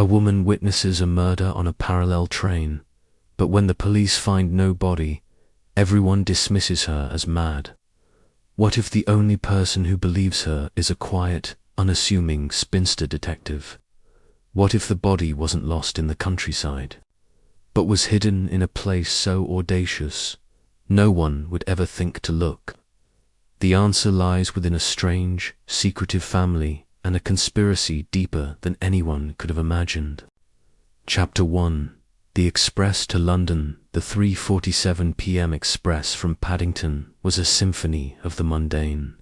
A woman witnesses a murder on a parallel train, but when the police find no body, everyone dismisses her as mad. What if the only person who believes her is a quiet, unassuming spinster detective? What if the body wasn't lost in the countryside, but was hidden in a place so audacious no one would ever think to look? The answer lies within a strange, secretive family and a conspiracy deeper than anyone could have imagined. Chapter 1. The Express to London. The 3:47 p.m. express from Paddington was a symphony of the mundane.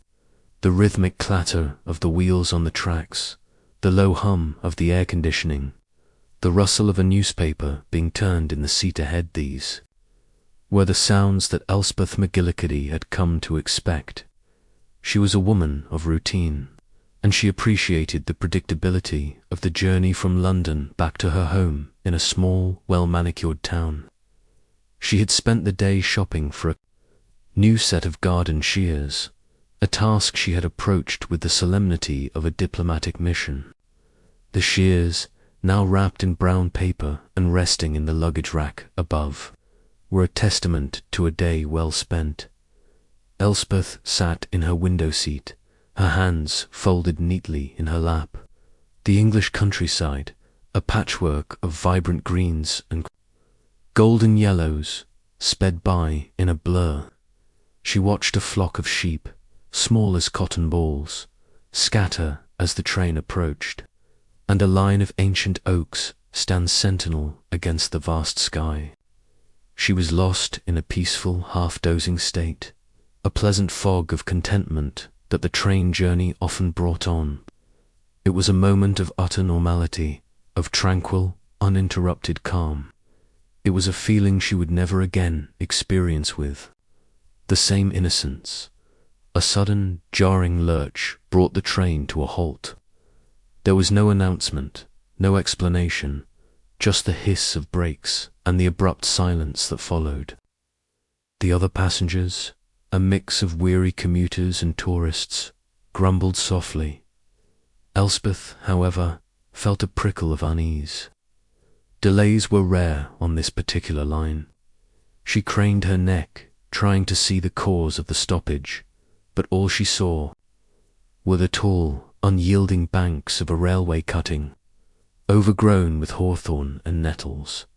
The rhythmic clatter of the wheels on the tracks, the low hum of the air conditioning, the rustle of a newspaper being turned in the seat ahead, these were the sounds that Elspeth McGillicuddy had come to expect. She was a woman of routine, and she appreciated the predictability of the journey from London back to her home in a small, well-manicured town. She had spent the day shopping for a new set of garden shears, a task she had approached with the solemnity of a diplomatic mission. The shears, now wrapped in brown paper and resting in the luggage rack above, were a testament to a day well spent. Elspeth sat in her window seat, her hands folded neatly in her lap. The English countryside, a patchwork of vibrant greens and golden yellows, sped by in a blur. She watched a flock of sheep, small as cotton balls, scatter as the train approached, and a line of ancient oaks stand sentinel against the vast sky. She was lost in a peaceful, half-dozing state, a pleasant fog of contentment that the train journey often brought on. It was a moment of utter normality, of tranquil, uninterrupted calm. It was a feeling she would never again experience with the same innocence. A sudden, jarring lurch brought the train to a halt. There was no announcement, no explanation, just the hiss of brakes and the abrupt silence that followed. The other passengers, a mix of weary commuters and tourists, grumbled softly. Elspeth, however, felt a prickle of unease. Delays were rare on this particular line. She craned her neck, trying to see the cause of the stoppage, but all she saw were the tall, unyielding banks of a railway cutting, overgrown with hawthorn and nettles.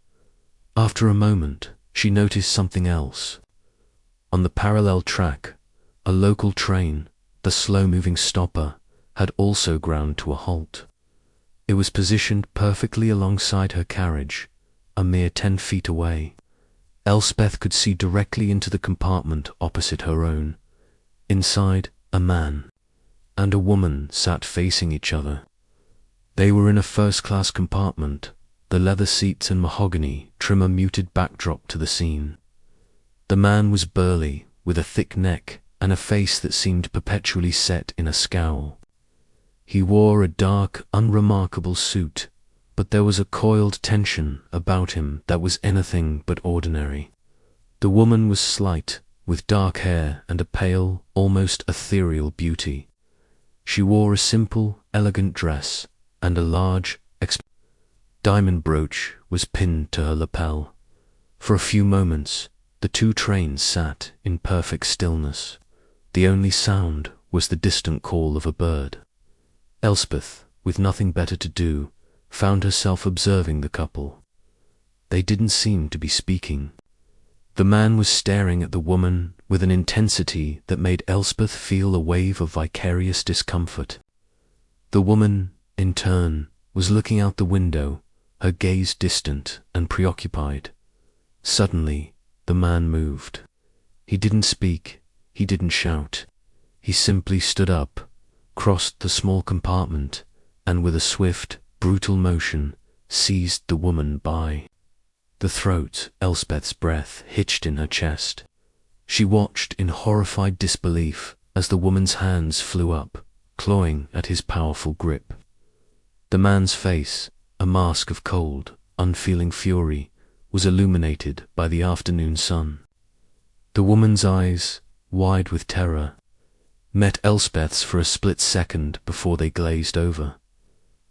After a moment, she noticed something else. On the parallel track, a local train, the slow-moving stopper, had also ground to a halt. It was positioned perfectly alongside her carriage, a mere 10 feet away. Elspeth could see directly into the compartment opposite her own. Inside, a man and a woman sat facing each other. They were in a first-class compartment, the leather seats and mahogany trim a muted backdrop to the scene. The man was burly, with a thick neck and a face that seemed perpetually set in a scowl. He wore a dark, unremarkable suit, but there was a coiled tension about him that was anything but ordinary. The woman was slight, with dark hair and a pale, almost ethereal beauty. She wore a simple, elegant dress, and a large, diamond brooch was pinned to her lapel. For a few moments, the two trains sat in perfect stillness. The only sound was the distant call of a bird. Elspeth, with nothing better to do, found herself observing the couple. They didn't seem to be speaking. The man was staring at the woman with an intensity that made Elspeth feel a wave of vicarious discomfort. The woman, in turn, was looking out the window, her gaze distant and preoccupied. Suddenly, the man moved. He didn't speak, he didn't shout. He simply stood up, crossed the small compartment, and with a swift, brutal motion, seized the woman by the throat. Elspeth's breath hitched in her chest. She watched in horrified disbelief as the woman's hands flew up, clawing at his powerful grip. The man's face, a mask of cold, unfeeling fury, was illuminated by the afternoon sun. The woman's eyes, wide with terror, met Elspeth's for a split second before they glazed over.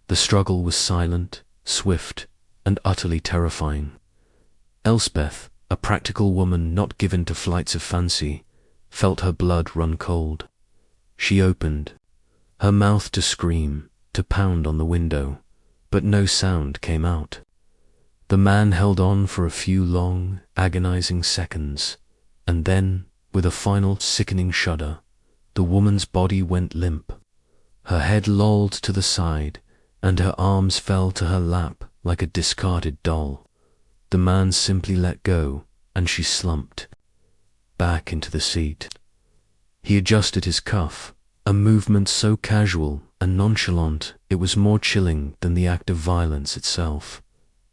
The struggle was silent, swift, and utterly terrifying. Elspeth, a practical woman not given to flights of fancy, felt her blood run cold. She opened her mouth to scream, to pound on the window, but no sound came out. The man held on for a few long, agonizing seconds, and then, with a final sickening shudder, the woman's body went limp. Her head lolled to the side, and her arms fell to her lap like a discarded doll. The man simply let go, and she slumped back into the seat. He adjusted his cuff, a movement so casual and nonchalant it was more chilling than the act of violence itself.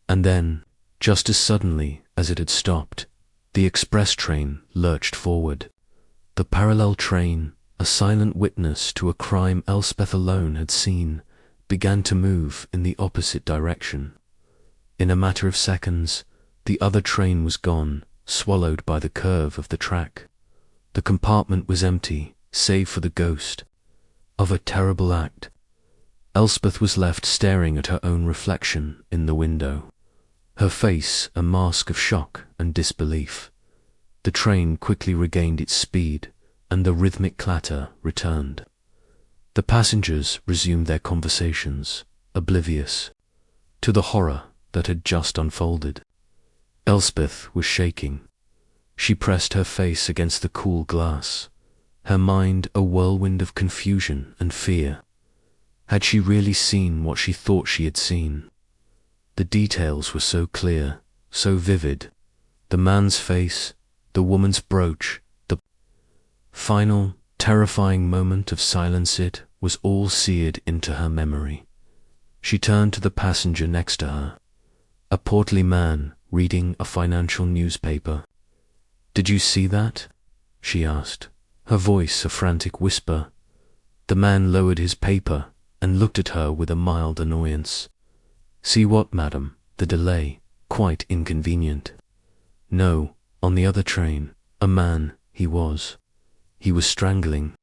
And then, just as suddenly as it had stopped, the express train lurched forward. The parallel train, a silent witness to a crime Elspeth alone had seen, began to move in the opposite direction. In a matter of seconds, the other train was gone, swallowed by the curve of the track. The compartment was empty, save for the ghost of a terrible act. Elspeth was left staring at her own reflection in the window, her face a mask of shock and disbelief. The train quickly regained its speed, and the rhythmic clatter returned. The passengers resumed their conversations, oblivious to the horror that had just unfolded. Elspeth was shaking. She pressed her face against the cool glass, her mind a whirlwind of confusion and fear. Had she really seen what she thought she had seen? The details were so clear, so vivid. The man's face, the woman's brooch, the final, terrifying moment of silence, it was all seared into her memory. She turned to the passenger next to her, a portly man reading a financial newspaper. "Did you see that?" she asked, her voice a frantic whisper. The man lowered his paper and looked at her with a mild annoyance. "See what, madam? The delay, quite inconvenient." "No, on the other train, a man, he was strangling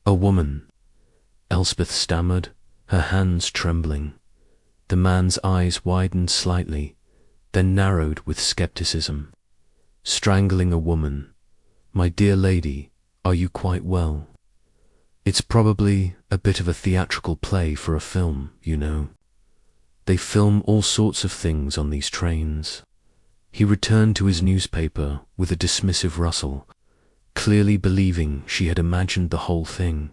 a woman," Elspeth stammered, her hands trembling. The man's eyes widened slightly, then narrowed with skepticism. "Strangling a woman? My dear lady, are you quite well? It's probably a bit of a theatrical play for a film, you know. They film all sorts of things on these trains." He returned to his newspaper with a dismissive rustle, clearly believing she had imagined the whole thing.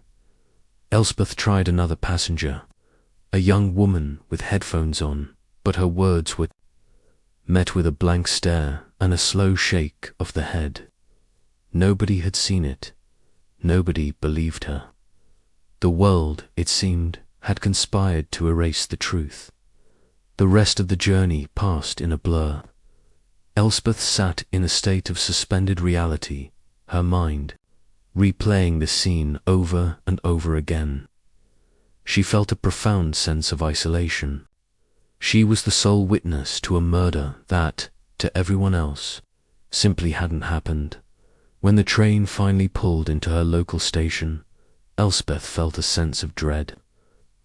Elspeth tried another passenger, a young woman with headphones on, but her words were met with a blank stare and a slow shake of the head. Nobody had seen it. Nobody believed her. The world, it seemed, had conspired to erase the truth. The rest of the journey passed in a blur. Elspeth sat in a state of suspended reality, her mind replaying the scene over and over again. She felt a profound sense of isolation. She was the sole witness to a murder that, to everyone else, simply hadn't happened. When the train finally pulled into her local station, Elspeth felt a sense of dread.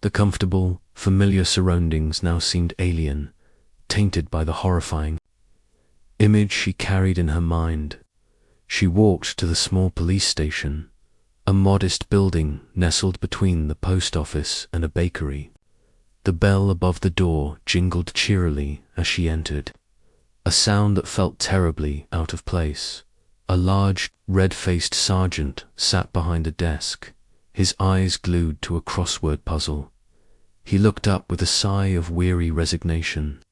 The comfortable, familiar surroundings now seemed alien, tainted by the horrifying image she carried in her mind. She walked to the small police station, a modest building nestled between the post office and a bakery. The bell above the door jingled cheerily as she entered, a sound that felt terribly out of place. A large, red-faced sergeant sat behind a desk, his eyes glued to a crossword puzzle. He looked up with a sigh of weary resignation.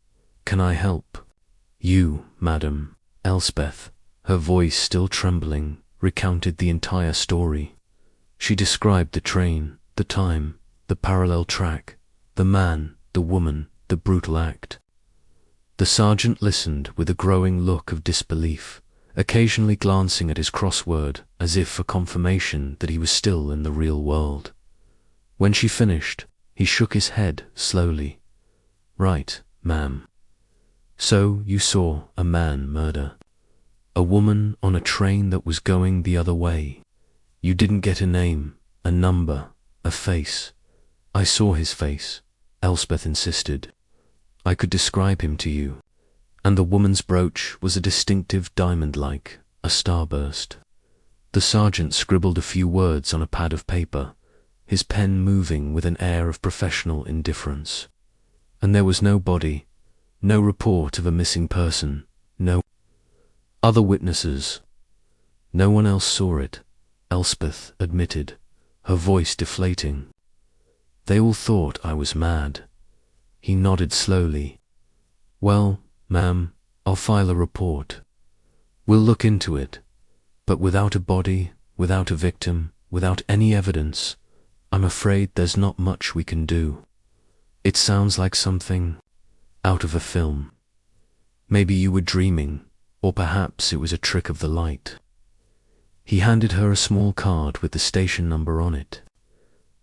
"Can I help?" "You, madam." Elspeth, her voice still trembling, recounted the entire story. She described the train, the time, the parallel track, the man, the woman, the brutal act. The sergeant listened with a growing look of disbelief, occasionally glancing at his crossword as if for confirmation that he was still in the real world. When she finished, he shook his head slowly. "Right, ma'am. So you saw a man murder a woman on a train that was going the other way. You didn't get a name, a number, a face." "I saw his face," Elspeth insisted. I could describe him to you. And the woman's brooch was a distinctive diamond-like, a starburst. The sergeant scribbled a few words on a pad of paper, his pen moving with an air of professional indifference. And there was no body, no report of a missing person, no other witnesses. No one else saw it, Elspeth admitted, her voice deflating. They all thought I was mad. He nodded slowly. Well, ma'am, I'll file a report. We'll look into it. But without a body, without a victim, without any evidence, I'm afraid there's not much we can do. It sounds like something out of a film. Maybe you were dreaming, or perhaps it was a trick of the light. He handed her a small card with the station number on it.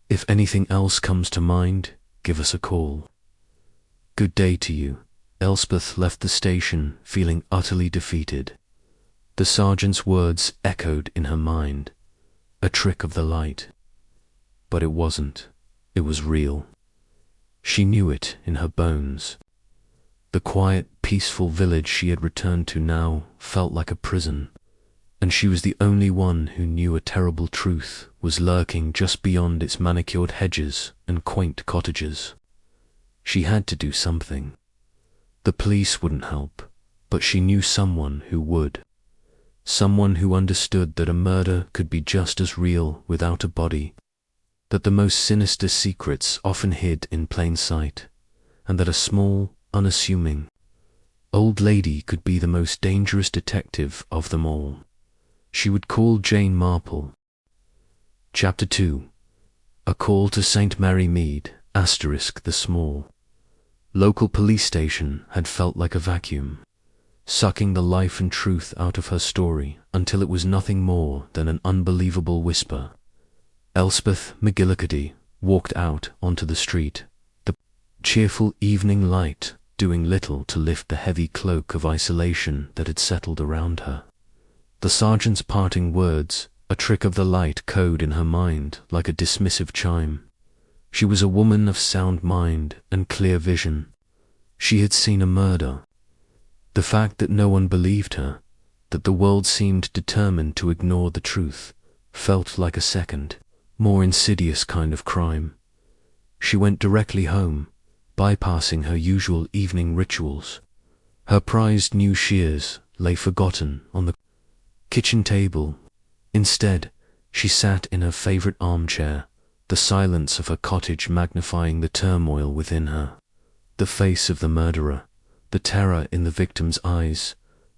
If anything else comes to mind, give us a call. Good day to you. Elspeth left the station feeling utterly defeated. The sergeant's words echoed in her mind. A trick of the light. But it wasn't. It was real. She knew it in her bones. The quiet, peaceful village she had returned to now felt like a prison, and she was the only one who knew a terrible truth was lurking just beyond its manicured hedges and quaint cottages. She had to do something. The police wouldn't help, but she knew someone who would. Someone who understood that a murder could be just as real without a body, that the most sinister secrets often hid in plain sight, and that a small, unassuming old lady could be the most dangerous detective of them all. She would call Jane Marple. Chapter 2. A Call to St. Mary Mead, *the small. Local police station had felt like a vacuum, sucking the life and truth out of her story until it was nothing more than an unbelievable whisper. Elspeth McGillicuddy walked out onto the street, the cheerful evening light doing little to lift the heavy cloak of isolation that had settled around her. The sergeant's parting words, a trick of the light, code in her mind like a dismissive chime. She was a woman of sound mind and clear vision. She had seen a murder. The fact that no one believed her, that the world seemed determined to ignore the truth, felt like a second, more insidious kind of crime. She went directly home, bypassing her usual evening rituals. Her prized new shears lay forgotten on the kitchen table. Instead, she sat in her favorite armchair, the silence of her cottage magnifying the turmoil within her. The face of the murderer, the terror in the victim's eyes,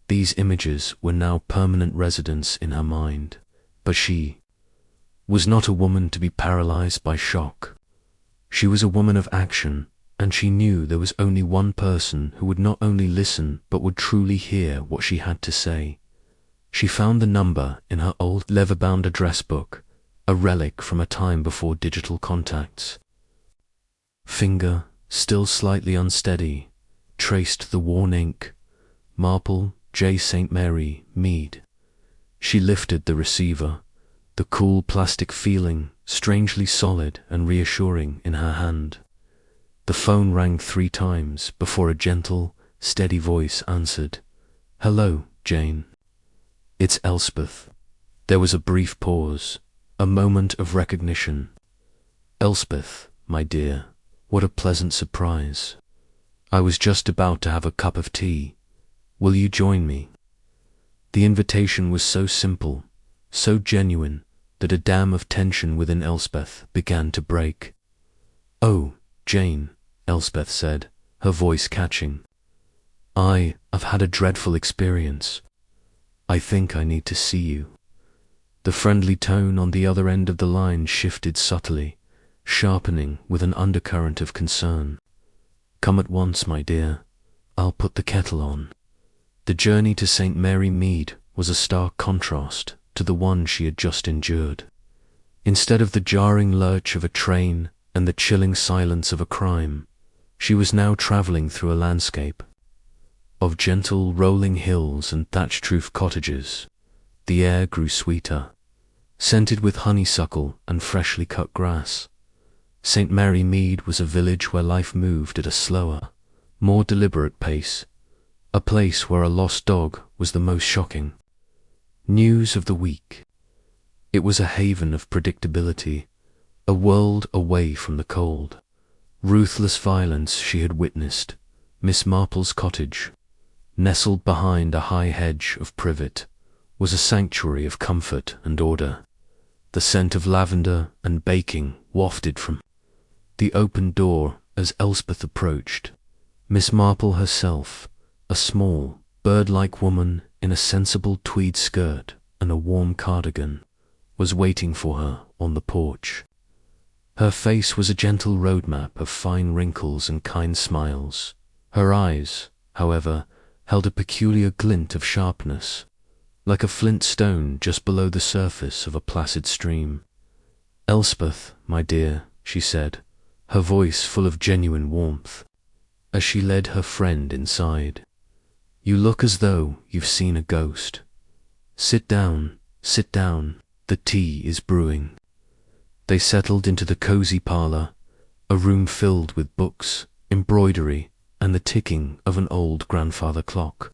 these images were now permanent residents in her mind. But she was not a woman to be paralyzed by shock. She was a woman of action, and she knew there was only one person who would not only listen but would truly hear what she had to say. She found the number in her old leather-bound address book, a relic from a time before digital contacts. Finger, still slightly unsteady, traced the worn ink, Marple, J. St. Mary, Mead. She lifted the receiver, the cool plastic feeling strangely solid and reassuring in her hand. The phone rang 3 times before a gentle, steady voice answered. "Hello, Jane. It's Elspeth." There was a brief pause, a moment of recognition. "Elspeth, my dear, what a pleasant surprise. I was just about to have a cup of tea. Will you join me?" The invitation was so simple, so genuine, that a dam of tension within Elspeth began to break. "Oh, Jane," Elspeth said, her voice catching. I've had a dreadful experience. I think I need to see you." The friendly tone on the other end of the line shifted subtly, sharpening with an undercurrent of concern. "Come at once, my dear. I'll put the kettle on." The journey to St. Mary Mead was a stark contrast to the one she had just endured. Instead of the jarring lurch of a train and the chilling silence of a crime, she was now travelling through a landscape of gentle rolling hills and thatched-roof cottages. The air grew sweeter, scented with honeysuckle and freshly cut grass. St. Mary Mead was a village where life moved at a slower, more deliberate pace, a place where a lost dog was the most shocking. News of the week. It was a haven of predictability, a world away from the cold, ruthless violence she had witnessed. Miss Marple's cottage, nestled behind a high hedge of privet, was a sanctuary of comfort and order. The scent of lavender and baking wafted from the open door as Elspeth approached. Miss Marple herself, a small, bird-like woman in a sensible tweed skirt and a warm cardigan, was waiting for her on the porch. Her face was a gentle roadmap of fine wrinkles and kind smiles. Her eyes, however, held a peculiar glint of sharpness, like a flint stone just below the surface of a placid stream. "Elspeth, my dear," she said, her voice full of genuine warmth, as she led her friend inside. "You look as though you've seen a ghost. Sit down, the tea is brewing." They settled into the cozy parlour, a room filled with books, embroidery, and the ticking of an old grandfather clock.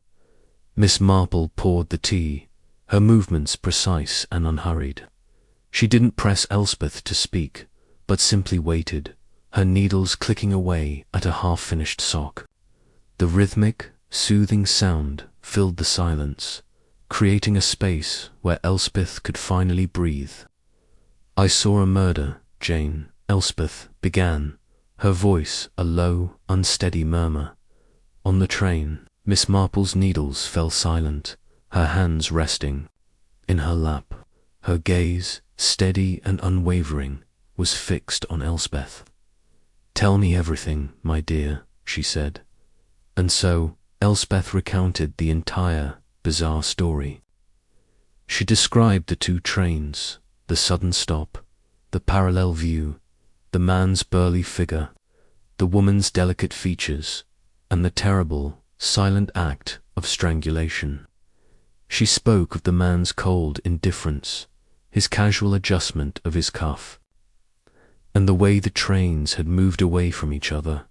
Miss Marple poured the tea, her movements precise and unhurried. She didn't press Elspeth to speak, but simply waited, her needles clicking away at a half-finished sock. The rhythmic, soothing sound filled the silence, creating a space where Elspeth could finally breathe. "I saw a murder, Jane," Elspeth began, her voice a low, unsteady murmur. On the train, Miss Marple's needles fell silent, her hands resting in her lap. Her gaze, steady and unwavering, was fixed on Elspeth. "Tell me everything, my dear," she said. And so Elspeth recounted the entire, bizarre story. She described the two trains, the sudden stop, the parallel view, the man's burly figure, the woman's delicate features, and the terrible, silent act of strangulation. She spoke of the man's cold indifference, his casual adjustment of his cuff, and the way the trains had moved away from each other,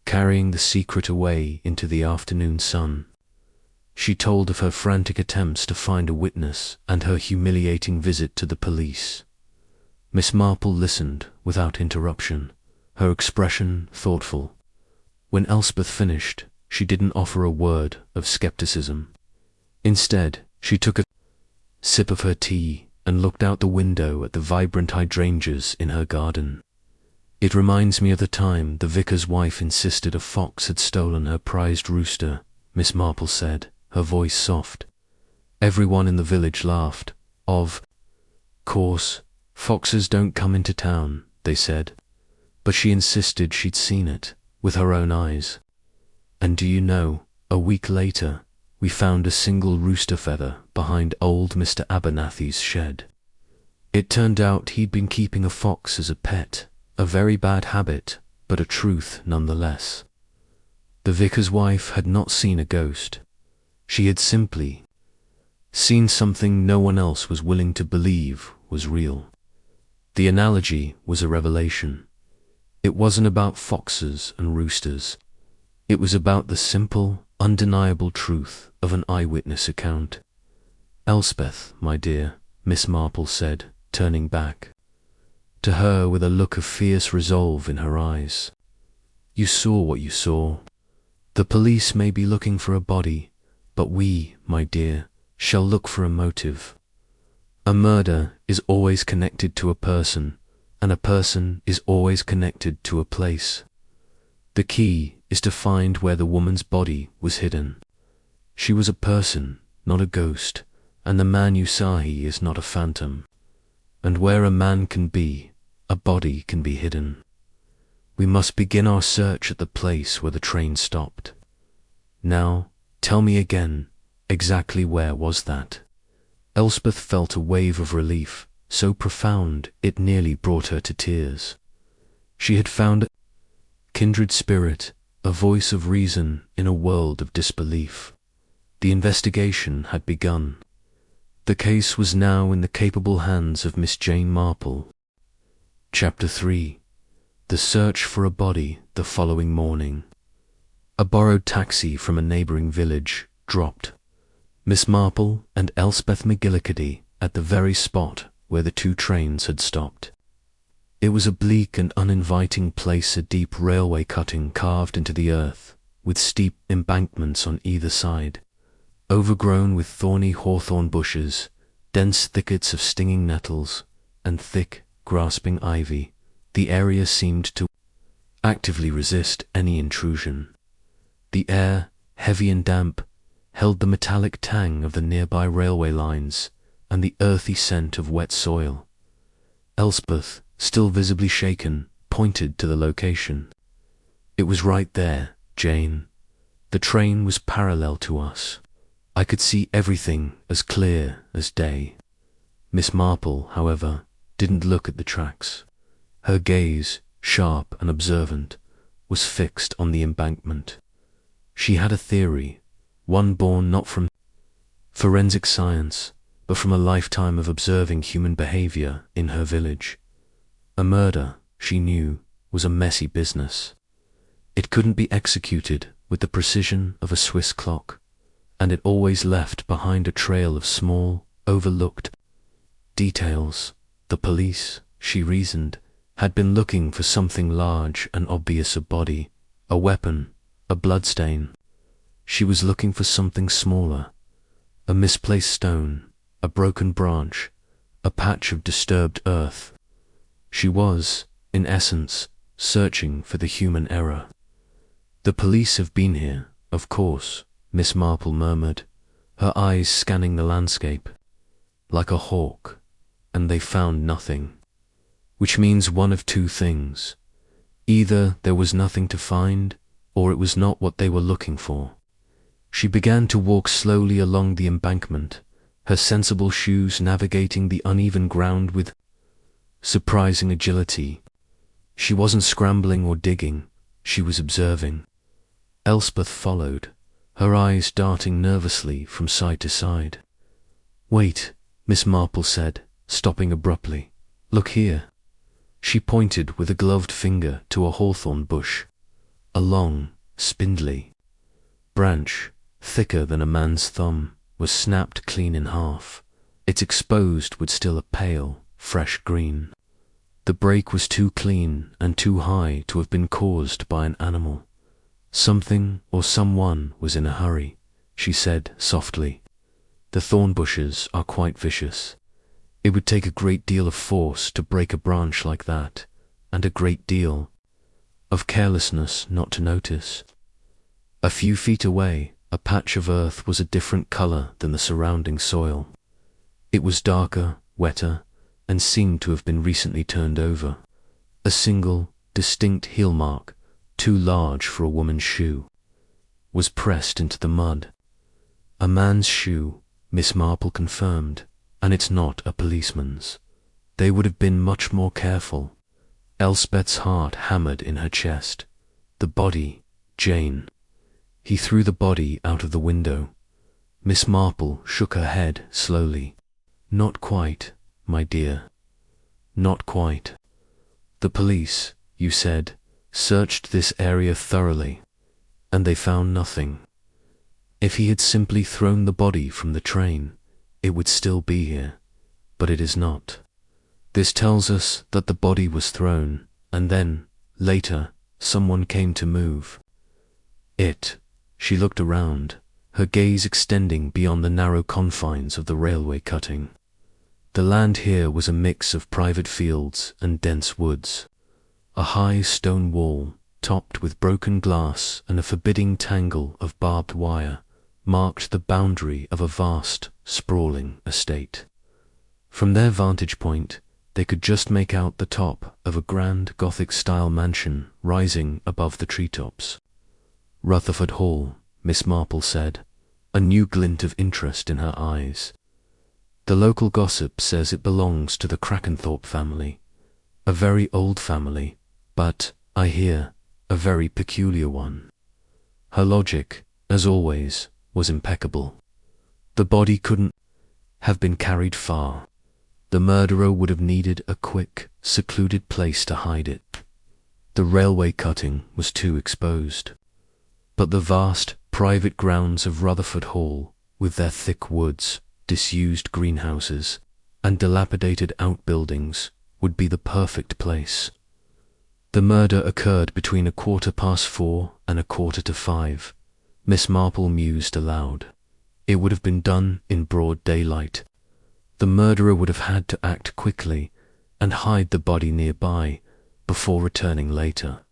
carrying the secret away into the afternoon sun. She told of her frantic attempts to find a witness and her humiliating visit to the police. Miss Marple listened without interruption, her expression thoughtful. When Elspeth finished, she didn't offer a word of skepticism. Instead, she took a sip of her tea and looked out the window at the vibrant hydrangeas in her garden. "It reminds me of the time the vicar's wife insisted a fox had stolen her prized rooster," Miss Marple said, her voice soft. "Everyone in the village laughed. Of course, foxes don't come into town, they said, but she insisted she'd seen it with her own eyes. And do you know, a week later, we found a single rooster feather behind old Mr. Abernathy's shed. It turned out he'd been keeping a fox as a pet, a very bad habit, but a truth nonetheless. The vicar's wife had not seen a ghost. She had simply seen something no one else was willing to believe was real. The analogy was a revelation. It wasn't about foxes and roosters. It was about the simple, undeniable truth of an eyewitness account. "Elspeth, my dear," Miss Marple said, turning back to her with a look of fierce resolve in her eyes. "You saw what you saw. The police may be looking for a body, but we, my dear, shall look for a motive. A murder is always connected to a person, and a person is always connected to a place. The key is to find where the woman's body was hidden. She was a person, not a ghost, and the man you saw here is not a phantom. And where a man can be, a body can be hidden. We must begin our search at the place where the train stopped. Now, tell me again, exactly where was that?" Elspeth felt a wave of relief, so profound it nearly brought her to tears. She had found a kindred spirit, a voice of reason in a world of disbelief. The investigation had begun. The case was now in the capable hands of Miss Jane Marple. Chapter 3. The Search for a Body the Following Morning. A borrowed taxi from a neighbouring village dropped Miss Marple and Elspeth McGillicuddy at the very spot where the two trains had stopped. It was a bleak and uninviting place, a deep railway cutting carved into the earth, with steep embankments on either side, overgrown with thorny hawthorn bushes, dense thickets of stinging nettles, and thick, grasping ivy. The area seemed to actively resist any intrusion. The air, heavy and damp, held the metallic tang of the nearby railway lines and the earthy scent of wet soil. Elspeth, still visibly shaken, pointed to the location. "It was right there, Jane. The train was parallel to us. I could see everything as clear as day." Miss Marple, however, didn't look at the tracks. Her gaze, sharp and observant, was fixed on the embankment. She had a theory, one born not from forensic science, but from a lifetime of observing human behaviour in her village. A murder, she knew, was a messy business. It couldn't be executed with the precision of a Swiss clock, and it always left behind a trail of small, overlooked details. The police, she reasoned, had been looking for something large and obvious: a body, a weapon, a bloodstain. She was looking for something smaller: a misplaced stone, a broken branch, a patch of disturbed earth. She was, in essence, searching for the human error. "The police have been here, of course," Miss Marple murmured, her eyes scanning the landscape like a hawk, "and they found nothing. Which means one of two things. Either there was nothing to find, or it was not what they were looking for." She began to walk slowly along the embankment, her sensible shoes navigating the uneven ground with surprising agility. She wasn't scrambling or digging, she was observing. Elspeth followed, her eyes darting nervously from side to side. "Wait," Miss Marple said, stopping abruptly. "Look here." She pointed with a gloved finger to a hawthorn bush. A long, spindly branch, thicker than a man's thumb, was snapped clean in half. Its exposed wood still a pale, fresh green. The break was too clean and too high to have been caused by an animal. "Something or someone was in a hurry," she said softly. "The thorn bushes are quite vicious. It would take a great deal of force to break a branch like that, and a great deal of carelessness not to notice." A few feet away, a patch of earth was a different colour than the surrounding soil. It was darker, wetter, and seemed to have been recently turned over. A single, distinct heel mark, too large for a woman's shoe, was pressed into the mud. "A man's shoe," Miss Marple confirmed, "and it's not a policeman's. They would have been much more careful." Elspeth's heart hammered in her chest. "The body, Jane." He threw the body out of the window. Miss Marple shook her head slowly. "Not quite, my dear. Not quite. The police, you said, searched this area thoroughly, and they found nothing. If he had simply thrown the body from the train, it would still be here, but it is not. This tells us that the body was thrown, and then, later, someone came to move it." She looked around, her gaze extending beyond the narrow confines of the railway cutting. The land here was a mix of private fields and dense woods. A high stone wall, topped with broken glass and a forbidding tangle of barbed wire, marked the boundary of a vast, sprawling estate. From their vantage point, they could just make out the top of a grand Gothic-style mansion rising above the treetops. "Rutherford Hall," Miss Marple said, a new glint of interest in her eyes. "The local gossip says it belongs to the Krakenthorpe family. A very old family, but, I hear, a very peculiar one." Her logic, as always, was impeccable. The body couldn't have been carried far. The murderer would have needed a quick, secluded place to hide it. The railway cutting was too exposed. But the vast, private grounds of Rutherford Hall, with their thick woods, disused greenhouses, and dilapidated outbuildings, would be the perfect place. The murder occurred between 4:15 and 5:15. Miss Marple mused aloud. It would have been done in broad daylight. The murderer would have had to act quickly and hide the body nearby before returning later,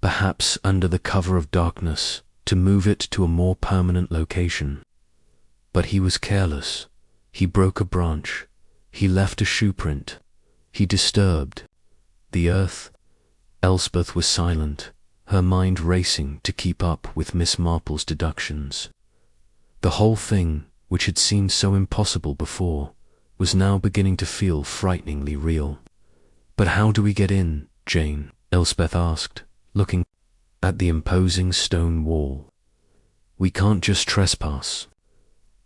perhaps under the cover of darkness, to move it to a more permanent location. But he was careless. He broke a branch. He left a shoe print. He disturbed the earth. Elspeth was silent, her mind racing to keep up with Miss Marple's deductions. The whole thing, which had seemed so impossible before, was now beginning to feel frighteningly real. "But how do we get in, Jane?" Elspeth asked, looking at the imposing stone wall. "We can't just trespass."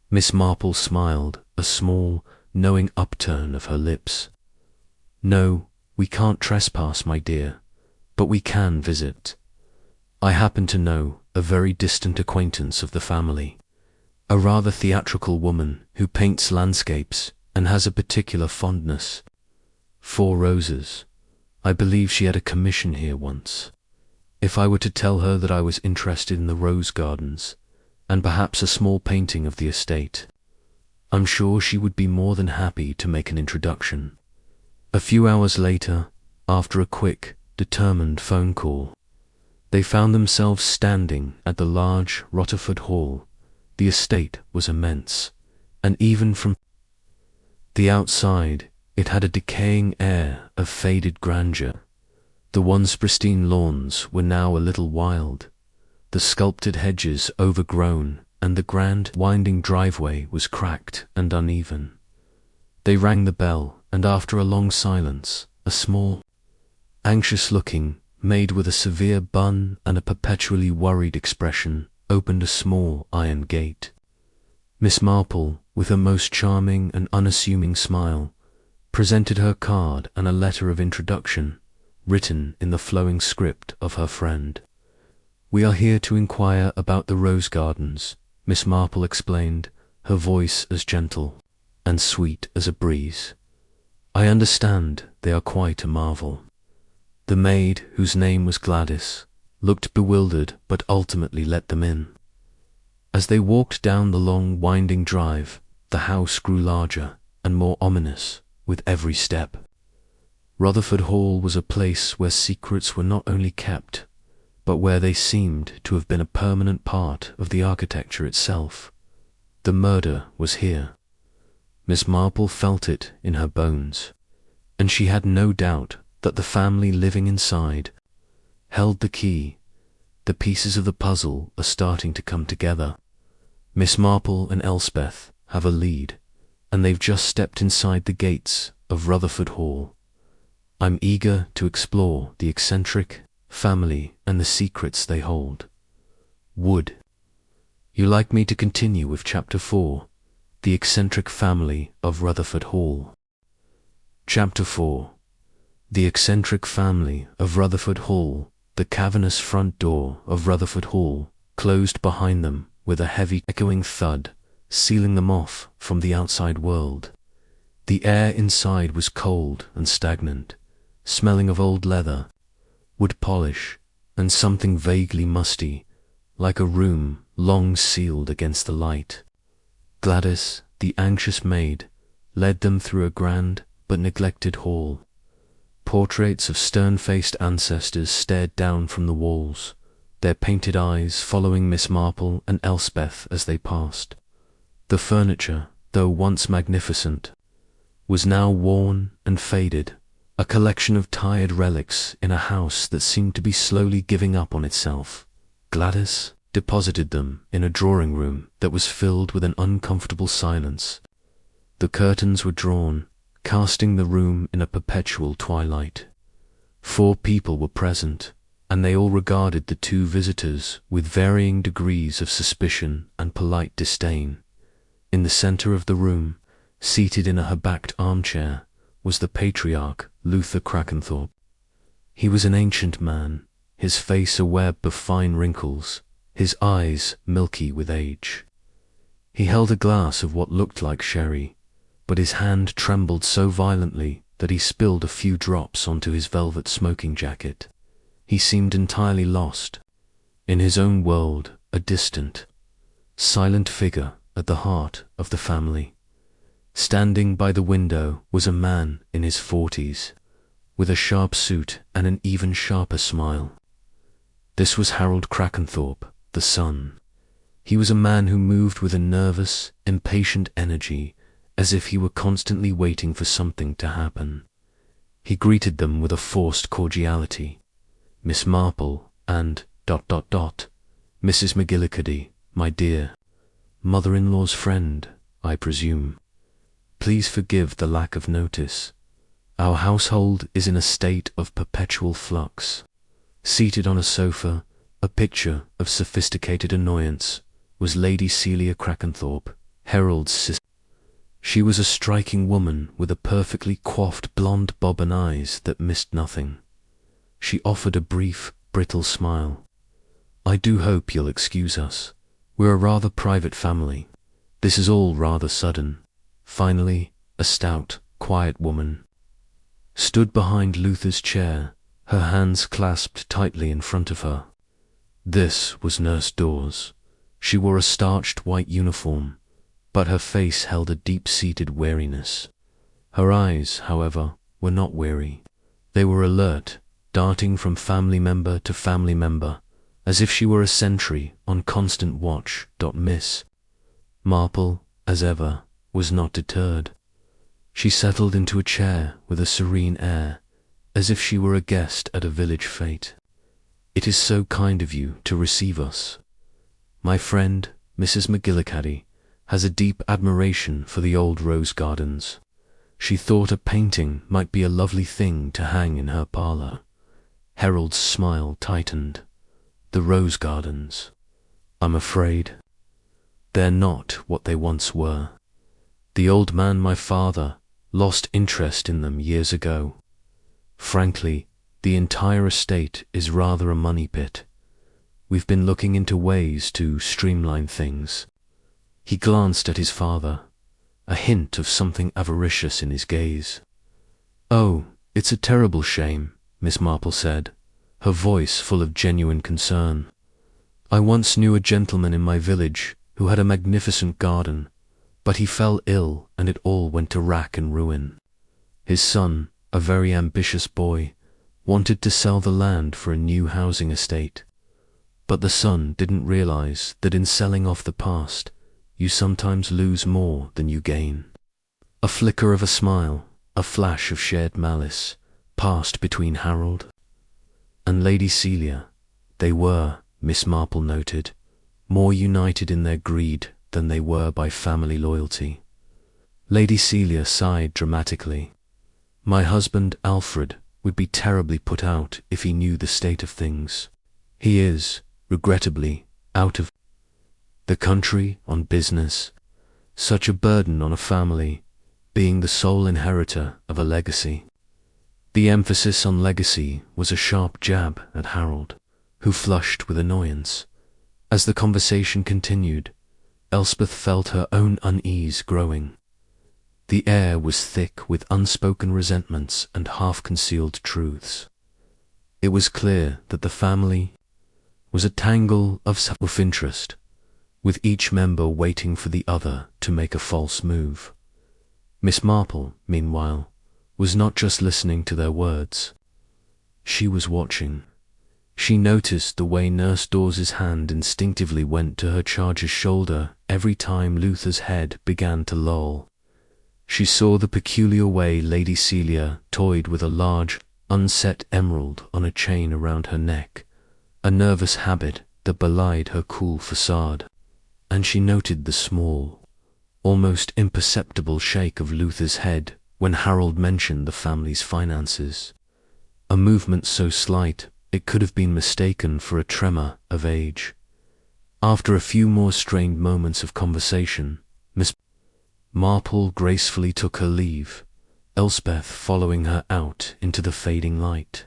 Miss Marple smiled, a small, knowing upturn of her lips. "No, we can't trespass, my dear, but we can visit. I happen to know a very distant acquaintance of the family, a rather theatrical woman who paints landscapes and has a particular fondness for roses. I believe she had a commission here once. If I were to tell her that I was interested in the rose gardens, and perhaps a small painting of the estate, I'm sure she would be more than happy to make an introduction." A few hours later, after a quick, determined phone call, they found themselves standing at the large Rutherford Hall. The estate was immense, and even from the outside it had a decaying air of faded grandeur. The once pristine lawns were now a little wild, the sculpted hedges overgrown, and the grand winding driveway was cracked and uneven. They rang the bell, and after a long silence, a small, anxious-looking maid with a severe bun and a perpetually worried expression opened a small iron gate. Miss Marple, with a most charming and unassuming smile, presented her card and a letter of introduction, written in the flowing script of her friend. "We are here to inquire about the rose gardens," Miss Marple explained, her voice as gentle and sweet as a breeze. "I understand they are quite a marvel." The maid, whose name was Gladys, looked bewildered but ultimately let them in. As they walked down the long winding drive, the house grew larger and more ominous with every step. Rutherford Hall was a place where secrets were not only kept, but where they seemed to have been a permanent part of the architecture itself. The murder was here. Miss Marple felt it in her bones, and she had no doubt that the family living inside held the key. The pieces of the puzzle are starting to come together. Miss Marple and Elspeth have a lead, and they've just stepped inside the gates of Rutherford Hall. I'm eager to explore the eccentric family and the secrets they hold. Would you like me to continue with Chapter 4, The Eccentric Family of Rutherford Hall? Chapter 4. The eccentric family of Rutherford Hall. The cavernous front door of Rutherford Hall closed behind them with a heavy echoing thud, sealing them off from the outside world. The air inside was cold and stagnant, smelling of old leather, wood polish, and something vaguely musty, like a room long sealed against the light. Gladys, the anxious maid, led them through a grand but neglected hall. Portraits of stern-faced ancestors stared down from the walls, their painted eyes following Miss Marple and Elspeth as they passed. The furniture, though once magnificent, was now worn and faded, a collection of tired relics in a house that seemed to be slowly giving up on itself. Gladys deposited them in a drawing room that was filled with an uncomfortable silence. The curtains were drawn, casting the room in a perpetual twilight. 4 people were present, and they all regarded the 2 visitors with varying degrees of suspicion and polite disdain. In the center of the room, seated in a her-backed armchair, was the patriarch, Luther Crackenthorpe. He was an ancient man, his face a web of fine wrinkles, his eyes milky with age. He held a glass of what looked like sherry, but his hand trembled so violently that he spilled a few drops onto his velvet smoking jacket. He seemed entirely lost, in his own world, a distant, silent figure at the heart of the family. Standing by the window was a man in his 40s, with a sharp suit and an even sharper smile. This was Harold Crackenthorpe, the son. He was a man who moved with a nervous, impatient energy, as if he were constantly waiting for something to happen. He greeted them with a forced cordiality. Miss Marple and ... Mrs. McGillicuddy, my dear. Mother-in-law's friend, I presume. Please forgive the lack of notice. Our household is in a state of perpetual flux. Seated on a sofa, a picture of sophisticated annoyance, was Lady Celia Crackenthorpe, Harold's sister. She was a striking woman with a perfectly coiffed blonde bob and eyes that missed nothing. She offered a brief, brittle smile. I do hope you'll excuse us. We're a rather private family. This is all rather sudden. Finally, a stout, quiet woman stood behind Luther's chair, her hands clasped tightly in front of her. This was Nurse Dawes. She wore a starched white uniform, but her face held a deep-seated weariness. Her eyes, however, were not weary. They were alert, darting from family member to family member, as if she were a sentry on constant watch. Miss Marple, as ever, was not deterred. She settled into a chair with a serene air, as if she were a guest at a village fete. It is so kind of you to receive us. My friend, Mrs. McGillicuddy, has a deep admiration for the old rose gardens. She thought a painting might be a lovely thing to hang in her parlour. Harold's smile tightened. The rose gardens. I'm afraid they're not what they once were. The old man, my father, lost interest in them years ago. Frankly, the entire estate is rather a money pit. We've been looking into ways to streamline things. He glanced at his father, a hint of something avaricious in his gaze. Oh, it's a terrible shame, Miss Marple said, her voice full of genuine concern. I once knew a gentleman in my village who had a magnificent garden, but he fell ill and it all went to rack and ruin. His son, a very ambitious boy, wanted to sell the land for a new housing estate. But the son didn't realize that in selling off the past, you sometimes lose more than you gain. A flicker of a smile, a flash of shared malice, passed between Harold and Lady Celia. They were, Miss Marple noted, more united in their greed than they were by family loyalty. Lady Celia sighed dramatically. My husband, Alfred, would be terribly put out if he knew the state of things. He is, regrettably, out of the country on business. Such a burden on a family, being the sole inheritor of a legacy. The emphasis on legacy was a sharp jab at Harold, who flushed with annoyance. As the conversation continued, Elspeth felt her own unease growing. The air was thick with unspoken resentments and half-concealed truths. It was clear that the family was a tangle of self-interest, with each member waiting for the other to make a false move. Miss Marple, meanwhile, was not just listening to their words. She was watching. She noticed the way Nurse Dawes's hand instinctively went to her charge's shoulder every time Luther's head began to loll. She saw the peculiar way Lady Celia toyed with a large, unset emerald on a chain around her neck, a nervous habit that belied her cool facade. And she noted the small, almost imperceptible shake of Luther's head when Harold mentioned the family's finances, a movement so slight it could have been mistaken for a tremor of age. After a few more strained moments of conversation, Miss Marple gracefully took her leave, Elspeth following her out into the fading light.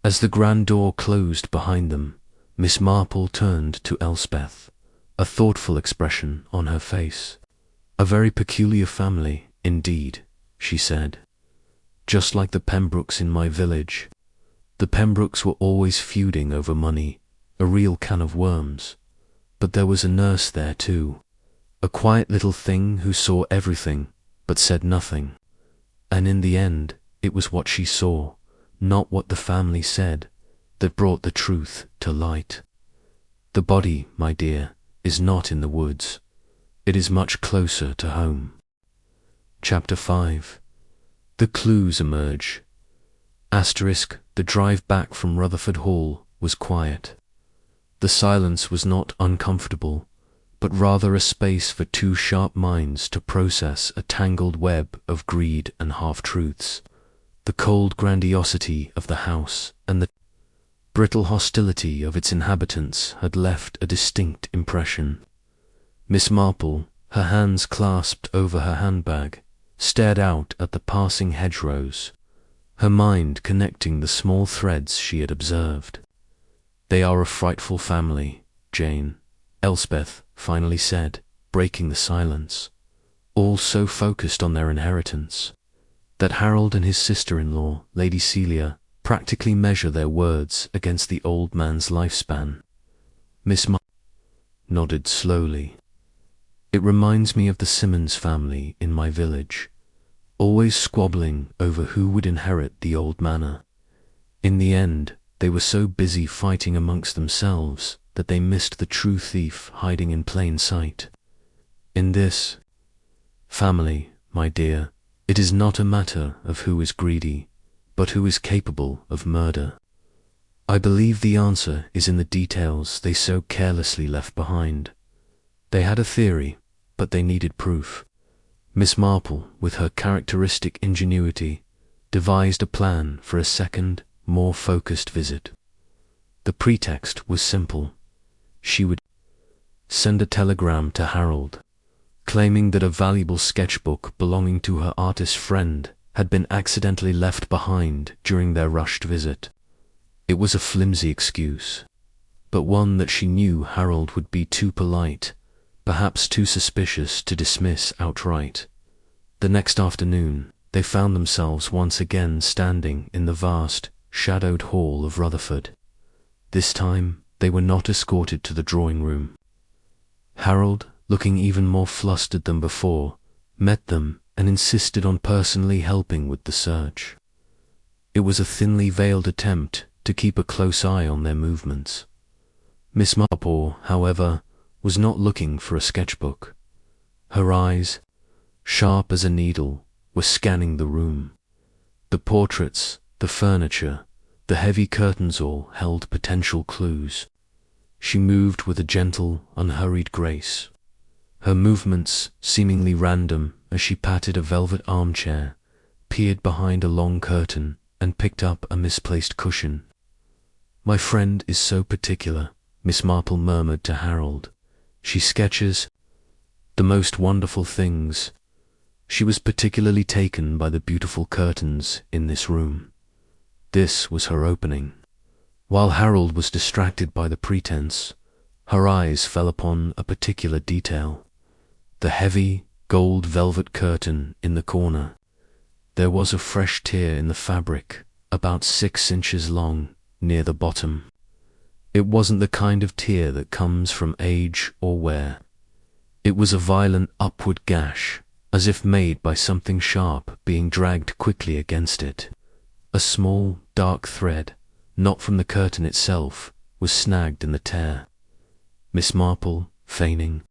As the grand door closed behind them, Miss Marple turned to Elspeth, a thoughtful expression on her face. "A very peculiar family, indeed," she said. "Just like the Pembrokes in my village. The Pembrokes were always feuding over money, a real can of worms. But there was a nurse there too, a quiet little thing who saw everything, but said nothing. And in the end, it was what she saw, not what the family said, that brought the truth to light. The body, my dear, is not in the woods. It is much closer to home." Chapter 5. The clues emerge. The drive back from Rutherford Hall was quiet. The silence was not uncomfortable, but rather a space for two sharp minds to process a tangled web of greed and half-truths. The cold grandiosity of the house and the brittle hostility of its inhabitants had left a distinct impression. Miss Marple, her hands clasped over her handbag, stared out at the passing hedgerows, her mind connecting the small threads she had observed. "They are a frightful family, Jane," Elspeth finally said, breaking the silence. "All so focused on their inheritance, that Harold and his sister-in-law, Lady Celia, practically measure their words against the old man's lifespan." Miss Marple nodded slowly. "It reminds me of the Simmons family in my village, always squabbling over who would inherit the old manor. In the end, they were so busy fighting amongst themselves that they missed the true thief hiding in plain sight. In this family, my dear, it is not a matter of who is greedy, but who is capable of murder. I believe the answer is in the details they so carelessly left behind. They had a theory, but they needed proof. Miss Marple, with her characteristic ingenuity, devised a plan for a second, more focused visit. The pretext was simple. She would send a telegram to Harold, claiming that a valuable sketchbook belonging to her artist friend had been accidentally left behind during their rushed visit. It was a flimsy excuse, but one that she knew Harold would be too polite, perhaps too suspicious, to dismiss outright. The next afternoon, they found themselves once again standing in the vast, shadowed hall of Rutherford. This time, they were not escorted to the drawing-room. Harold, looking even more flustered than before, met them and insisted on personally helping with the search. It was a thinly veiled attempt to keep a close eye on their movements. Miss Marple, however, was not looking for a sketchbook. Her eyes, sharp as a needle, were scanning the room. The portraits, the furniture, the heavy curtains all held potential clues. She moved with a gentle, unhurried grace, her movements seemingly random as she patted a velvet armchair, peered behind a long curtain, and picked up a misplaced cushion. "My friend is so particular," Miss Marple murmured to Harold. "She sketches the most wonderful things. She was particularly taken by the beautiful curtains in this room." This was her opening. While Harold was distracted by the pretense, her eyes fell upon a particular detail: the heavy, gold velvet curtain in the corner. There was a fresh tear in the fabric, about 6 inches long, near the bottom. It wasn't the kind of tear that comes from age or wear. It was a violent upward gash, as if made by something sharp being dragged quickly against it. A small, dark thread, not from the curtain itself, was snagged in the tear. Miss Marple, feigning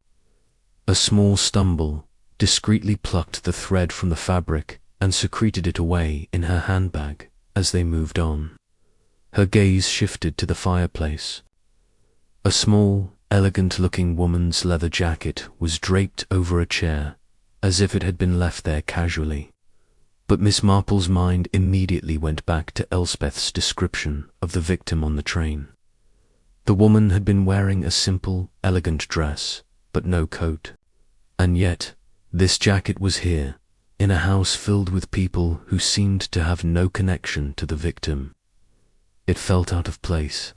a small stumble, discreetly plucked the thread from the fabric and secreted it away in her handbag as they moved on. Her gaze shifted to the fireplace. A small, elegant-looking woman's leather jacket was draped over a chair, as if it had been left there casually. But Miss Marple's mind immediately went back to Elspeth's description of the victim on the train. The woman had been wearing a simple, elegant dress, but no coat. And yet, this jacket was here, in a house filled with people who seemed to have no connection to the victim. It felt out of place,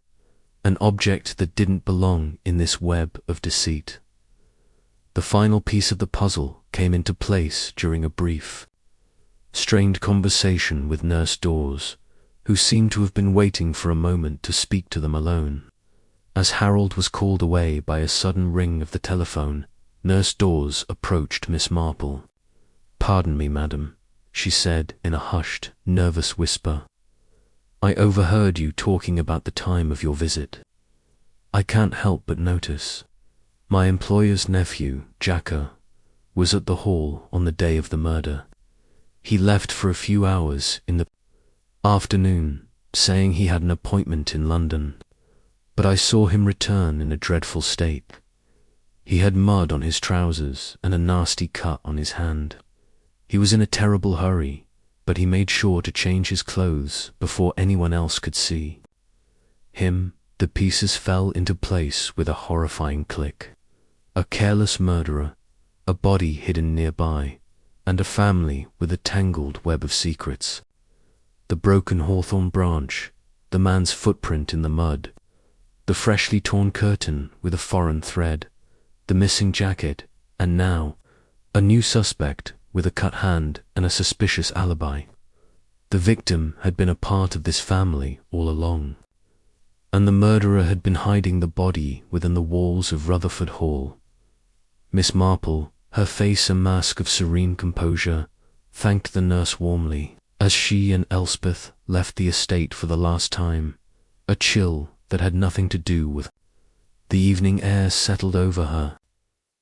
an object that didn't belong in this web of deceit. The final piece of the puzzle came into place during a brief, strained conversation with Nurse Dawes, who seemed to have been waiting for a moment to speak to them alone. As Harold was called away by a sudden ring of the telephone, Nurse Dawes approached Miss Marple. "Pardon me, madam," she said in a hushed, nervous whisper. "I overheard you talking about the time of your visit. I can't help but notice. My employer's nephew, Jacka, was at the hall on the day of the murder. He left for a few hours in the afternoon, saying he had an appointment in London, but I saw him return in a dreadful state. He had mud on his trousers and a nasty cut on his hand. He was in a terrible hurry, but he made sure to change his clothes before anyone else could see. The pieces fell into place with a horrifying click. A careless murderer, a body hidden nearby, and a family with a tangled web of secrets. The broken hawthorn branch, the man's footprint in the mud, the freshly torn curtain with a foreign thread, the missing jacket, and now, a new suspect with a cut hand and a suspicious alibi. The victim had been a part of this family all along, and the murderer had been hiding the body within the walls of Rutherford Hall. Miss Marple, her face a mask of serene composure, thanked the nurse warmly as she and Elspeth left the estate for the last time. A chill that had nothing to do with the evening air settled over her.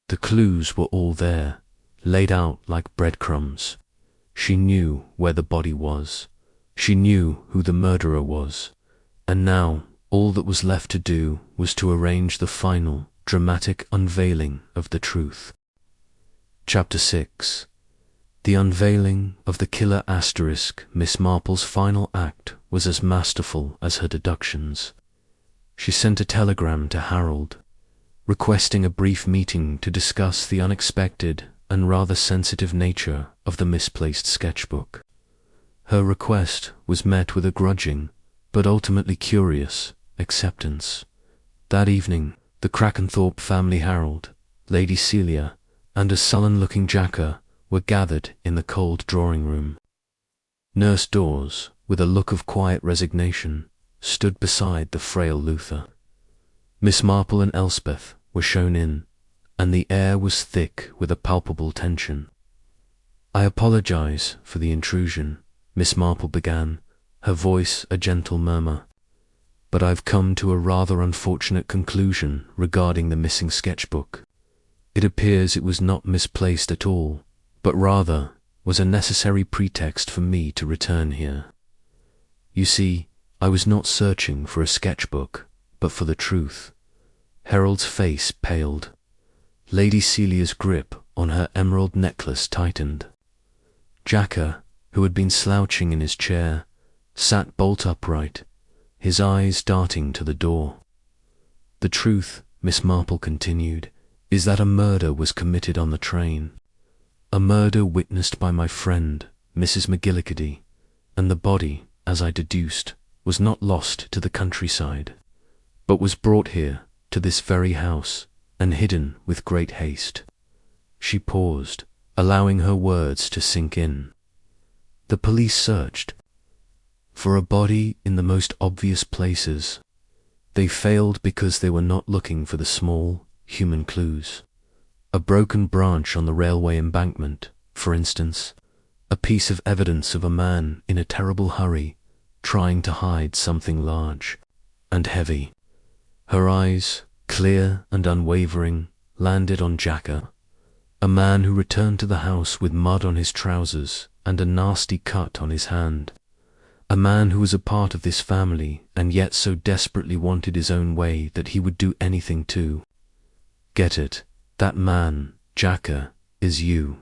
The clues were all there, laid out like breadcrumbs. She knew where the body was. She knew who the murderer was. And now all that was left to do was to arrange the final, dramatic unveiling of the truth. Chapter 6. The unveiling of the killer asterisk. Miss Marple's final act was as masterful as her deductions. She sent a telegram to Harold, requesting a brief meeting to discuss the unexpected and rather sensitive nature of the misplaced sketchbook. Her request was met with a grudging, but ultimately curious, acceptance. That evening, the Crackenthorpe family, Harold, Lady Celia, and a sullen-looking Jacka were gathered in the cold drawing-room. Nurse Dawes, with a look of quiet resignation, stood beside the frail Luther. Miss Marple and Elspeth were shown in, and the air was thick with a palpable tension. "I apologize for the intrusion," Miss Marple began, her voice a gentle murmur, "but I've come to a rather unfortunate conclusion regarding the missing sketchbook. It appears it was not misplaced at all, but rather was a necessary pretext for me to return here. You see, I was not searching for a sketchbook, but for the truth." Harold's face paled. Lady Celia's grip on her emerald necklace tightened. Jacka, who had been slouching in his chair, sat bolt upright, his eyes darting to the door. "The truth," Miss Marple continued, "is that a murder was committed on the train. A murder witnessed by my friend, Mrs. McGillicuddy, and the body, as I deduced, was not lost to the countryside, but was brought here, to this very house, and hidden with great haste." She paused, allowing her words to sink in. "The police searched for a body in the most obvious places. They failed because they were not looking for the small, human clues. A broken branch on the railway embankment, for instance, a piece of evidence of a man in a terrible hurry, trying to hide something large and heavy." Her eyes, clear and unwavering, landed on Jacka, a man who returned to the house with mud on his trousers and a nasty cut on his hand. A man who was a part of this family and yet so desperately wanted his own way that he would do anything to get it. That man, Jacka, is you.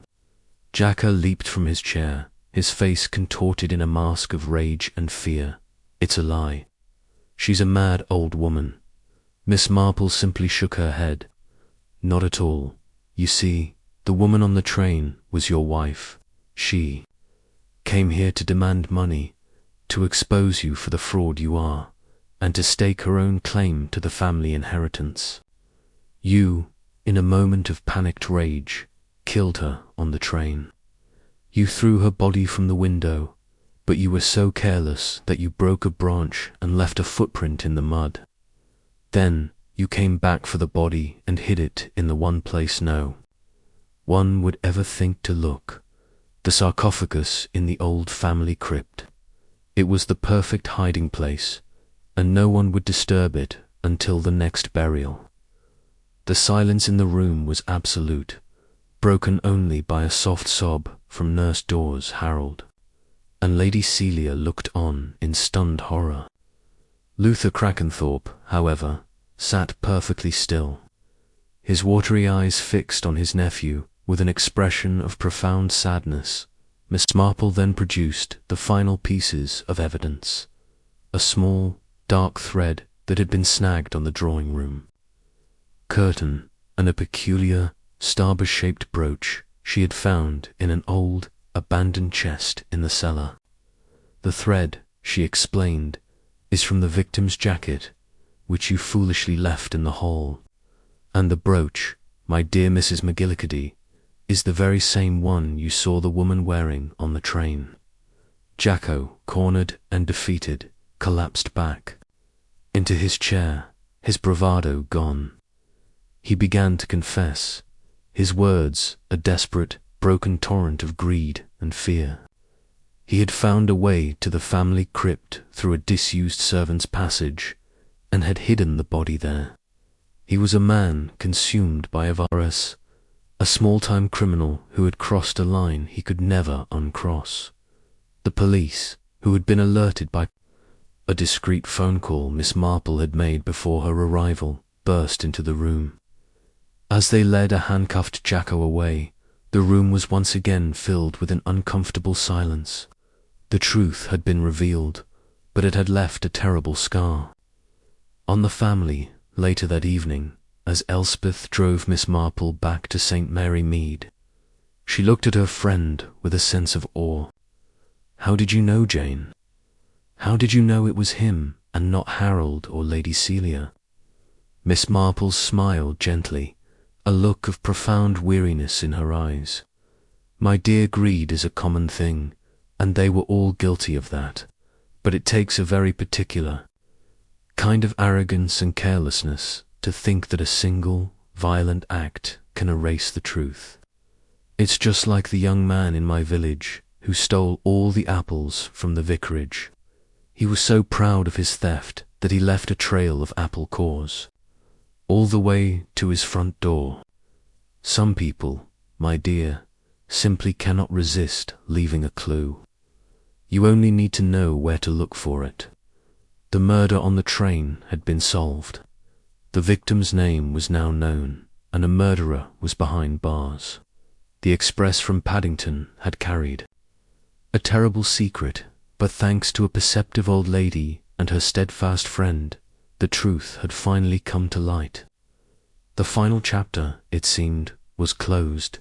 Jacka leaped from his chair, his face contorted in a mask of rage and fear. "It's a lie. She's a mad old woman." Miss Marple simply shook her head. "Not at all. You see, the woman on the train was your wife. She came here to demand money, to expose you for the fraud you are, and to stake her own claim to the family inheritance. You, in a moment of panicked rage, killed her on the train. You threw her body from the window, but you were so careless that you broke a branch and left a footprint in the mud. Then you came back for the body and hid it in the one place no one would ever think to look, the sarcophagus in the old family crypt. It was the perfect hiding place, and no one would disturb it until the next burial. The silence in the room was absolute, broken only by a soft sob from Nurse Dawes Harold, and Lady Celia looked on in stunned horror. Luther Crackenthorpe, however, sat perfectly still, his watery eyes fixed on his nephew with an expression of profound sadness. Miss Marple then produced the final pieces of evidence, a small, dark thread that had been snagged on the drawing-room curtain and a peculiar, starburst-shaped brooch she had found in an old, abandoned chest in the cellar. The thread, she explained, is from the victim's jacket, which you foolishly left in the hall, and the brooch, my dear Mrs. McGillicuddy, is the very same one you saw the woman wearing on the train. Jacko, cornered and defeated, collapsed back into his chair, his bravado gone. He began to confess, his words a desperate, broken torrent of greed and fear. He had found a way to the family crypt through a disused servant's passage, and had hidden the body there. He was a man consumed by avarice, a small-time criminal who had crossed a line he could never uncross. The police, who had been alerted by a discreet phone call Miss Marple had made before her arrival, burst into the room. As they led a handcuffed Jacko away, the room was once again filled with an uncomfortable silence. The truth had been revealed, but it had left a terrible scar on the family. Later that evening, as Elspeth drove Miss Marple back to St. Mary Mead, she looked at her friend with a sense of awe. "How did you know, Jane? How did you know it was him and not Harold or Lady Celia?" Miss Marple smiled gently, a look of profound weariness in her eyes. "My dear, greed is a common thing, and they were all guilty of that, but it takes a very particular kind of arrogance and carelessness to think that a single, violent act can erase the truth. It's just like the young man in my village who stole all the apples from the vicarage. He was so proud of his theft that he left a trail of apple cores all the way to his front door. Some people, my dear, simply cannot resist leaving a clue. You only need to know where to look for it." The murder on the train had been solved. The victim's name was now known, and a murderer was behind bars. The express from Paddington had carried a terrible secret, but thanks to a perceptive old lady and her steadfast friend, the truth had finally come to light. The final chapter, it seemed, was closed.